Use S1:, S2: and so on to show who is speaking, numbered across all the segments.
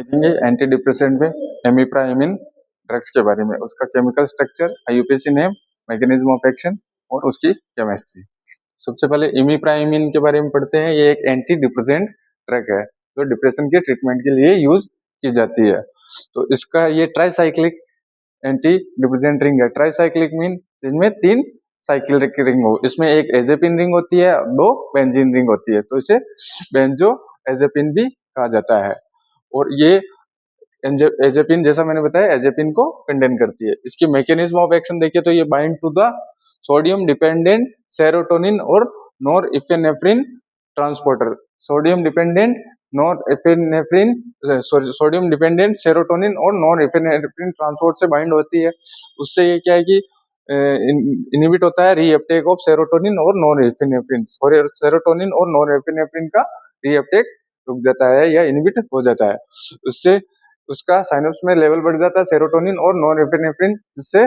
S1: देखेंगे anti depressant में एमिप्राइमिन drugs के बारे में, उसका chemical structure, IUPAC name, mechanism of action और उसकी केमिस्ट्री। सबसे पहले इमिप्राइमिन के बारे में पढ़ते हैं। ये एक एंटी डिप्रेसेंट ड्रग है जो डिप्रेशन के ट्रीटमेंट के लिए यूज की जाती है। तो इसका ये ट्राईसाइक्लिक एंटी डिप्रेसेंट रिंग है। ट्राईसाइक्लिक मीन जिसमें 3 साइक्लिक रिंग हो, इसमें एक एजेपिन रिंग होती है, 2 बेंजीन रिंग होती है, तो इसे बेंजो एजेपिन भी कहा जाता है। और ये एजेपिन, जैसा मैंने बताया, एजेपिन को कंडेन करती है। इसकी मैकेनिज्म ऑफ एक्शन देखिए तो ये bind to the sodium dependent serotonin और norepinephrine transporter. Sodium dependent norepinephrine sodium dependent serotonin और नॉरएपिनेफ्रिन ट्रांसपोर्ट से बाइंड होती है। उससे ये क्या है कि इनहिबिट होता है रीअपटेक ऑफ सेरोटोनिन और नॉरएपिनेफ्रिन। सेरोटोनिन और नॉरएपिनेफ्रिन का रीअपटेक रुक जाता है या इनहिबिट हो जाता है। उससे उसका साइनप्स में लेवल बढ़ जाता है सेरोटोनिन और नॉरएपिनेफ्रिन, जिससे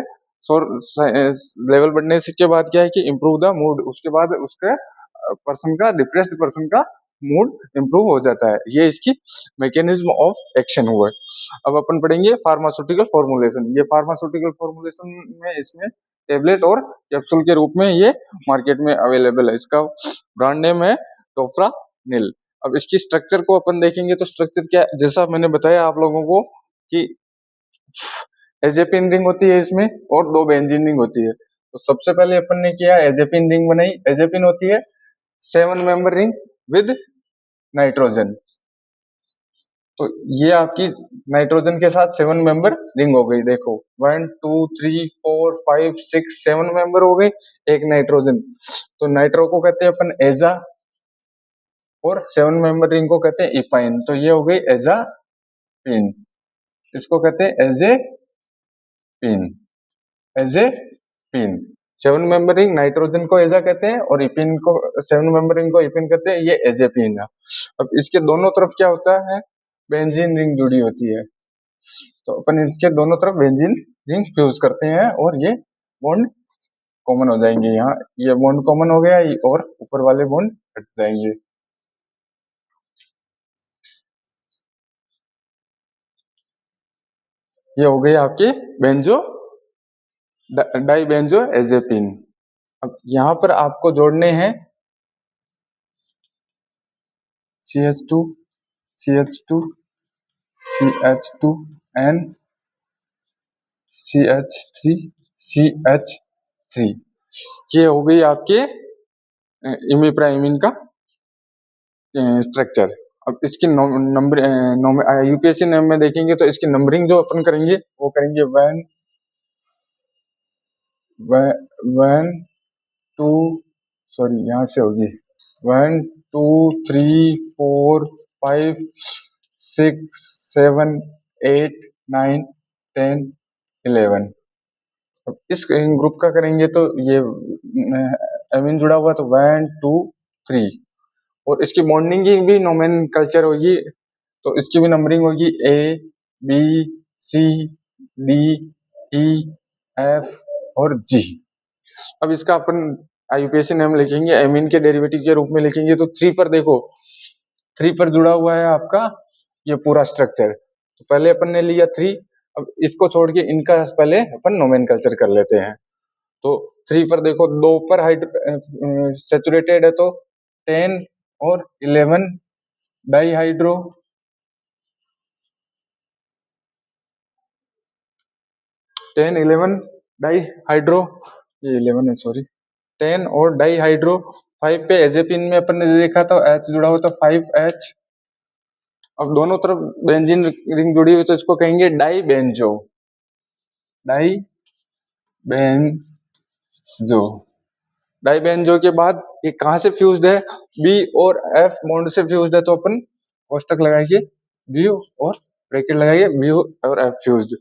S1: लेवल बढ़ने से के बाद क्या है कि इम्प्रूव द मूड। उसके बाद उसके पर्सन का, डिप्रेस्ड पर्सन का मूड इम्प्रूव हो जाता है। ये इसकी मैकेनिज्म ऑफ एक्शन हुआ है। अब अपन पढ़ेंगे फार्मास्यूटिकल फॉर्मुलेशन। ये फार्मास्यूटिकल फॉर्मुलेशन में इसमें टेबलेट और कैप्सूल के रूप में ये मार्केट में अवेलेबल है। इसका ब्रांड नेम है टोफ्रानिल। अब इसकी स्ट्रक्चर को अपन देखेंगे तो स्ट्रक्चर क्या, जैसा मैंने बताया आप लोगों को कि एजेपिन रिंग होती है इसमें और 2 बेंजीन रिंग होती है। तो सबसे पहले अपन ने किया एजेपिन रिंग बनाई। एजेपिन होती है 7 मेंबर रिंग विद नाइट्रोजन। तो ये आपकी नाइट्रोजन के साथ 7 मेंबर रिंग हो गई। देखो 1 2 3 4 5 6 7 मेंबर हो गई, एक नाइट्रोजन। तो नाइट्रो को कहते हैं अपन एजा और 7 मेंबर रिंग को कहते हैं इपाइन। तो ये हो गई एजापिन। इसको कहते हैं एजेपिन। एजेपिन 7 मेंबर रिंग नाइट्रोजन को एजा कहते हैं और इपिन को, 7 मेंबर रिंग को इपिन कहते हैं। ये एजेपिन है। अब इसके दोनों तरफ क्या होता है, बेंजीन रिंग जुड़ी होती है। तो अपन इसके दोनों तरफ बेंजीन रिंग फ्यूज करते हैं और ये बॉन्ड कॉमन हो जाएंगे। यहाँ ये बॉन्ड कॉमन हो गया और ऊपर वाले बॉन्ड हट जाएंगे। ये हो गई आपकी बेंजो डाइबेंजो एजेपिन। अब यहाँ पर आपको जोड़ने हैं CH2 CH2 CH2N CH3 CH3। ये हो गई आपके इमिप्राइमिन का स्ट्रक्चर। अब इसकी नंबर यूपीएससी नेम में देखेंगे तो इसकी नंबरिंग जो अपन करेंगे वो करेंगे 1 2, सॉरी यहाँ से होगी 1 2 3 4 5 6 7 8 9 10 11। अब इस ग्रुप का करेंगे तो ये एमिन जुड़ा हुआ तो 1 2 3 और इसकी बॉन्डिंग की भी नोमेनक्लेचर होगी। तो इसकी भी नंबरिंग होगी A B C D E F और G। अब इसका अपन आईयूपीएसी नेम लिखेंगे, एमीन के डेरिवेटिव के रूप में लिखेंगे तो 3 पर देखो, 3 पर जुड़ा हुआ है आपका ये पूरा स्ट्रक्चर। तो पहले अपन ने लिया 3। अब इसको छोड़ के इनका पहले अपन नोमेनक्लेचर कर लेते हैं। तो 3 पर देखो, 2 पर सेचुरेटेड है तो 10 और 11 डाईहाइड्रो, 10 11 डाईहाइड्रो, ये 11 है सॉरी, 10 और डाईहाइड्रो। 5 पे एजेपिन में अपन ने देखा था H जुड़ा हुआ तो 5H। अब दोनों तरफ बेंजीन रिंग जुड़ी हुई तो इसको कहेंगे dibenzo. Dibenzo. Dibenzo के बाद ये कहां से फ्यूज्ड है, B और F बॉन्ड से फ्यूज्ड है। तो अपन कोष्टक लगाइए B और ब्रैकेट लगाइए, B और F फ्यूज्ड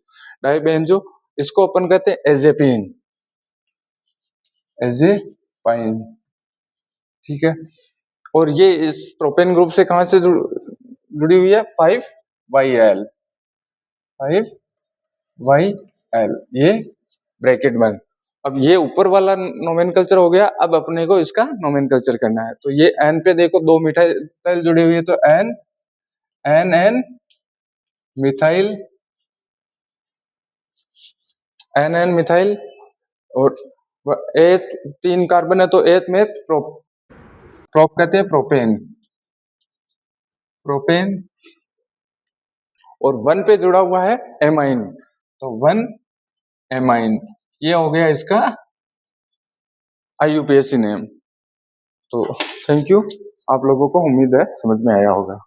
S1: डाई बेंजो। इसको अपन कहते हैं एजेपिन, एजेपाइन, ठीक है। और ये इस प्रोपेन ग्रुप से कहां से जुड़ी हुई है, 5YL, 5YL, ये ब्रैकेट बंद। अब ये ऊपर वाला नोमेनक्लेचर हो गया। अब अपने को इसका नोमेनक्लेचर करना है। तो ये N पे देखो 2 मिथाइल जुड़ी हुई है तो N मिथाइल, NN मिथाइल, और एथ 3 कार्बन है तो एथ में प्रोप कहते हैं प्रोपेन, प्रोपेन। और 1 पे जुड़ा हुआ है एमाइन, तो 1 एमाइन, ये हो गया इसका IUPAC नेम। तो थैंक यू, आप लोगों को उम्मीद है समझ में आया होगा।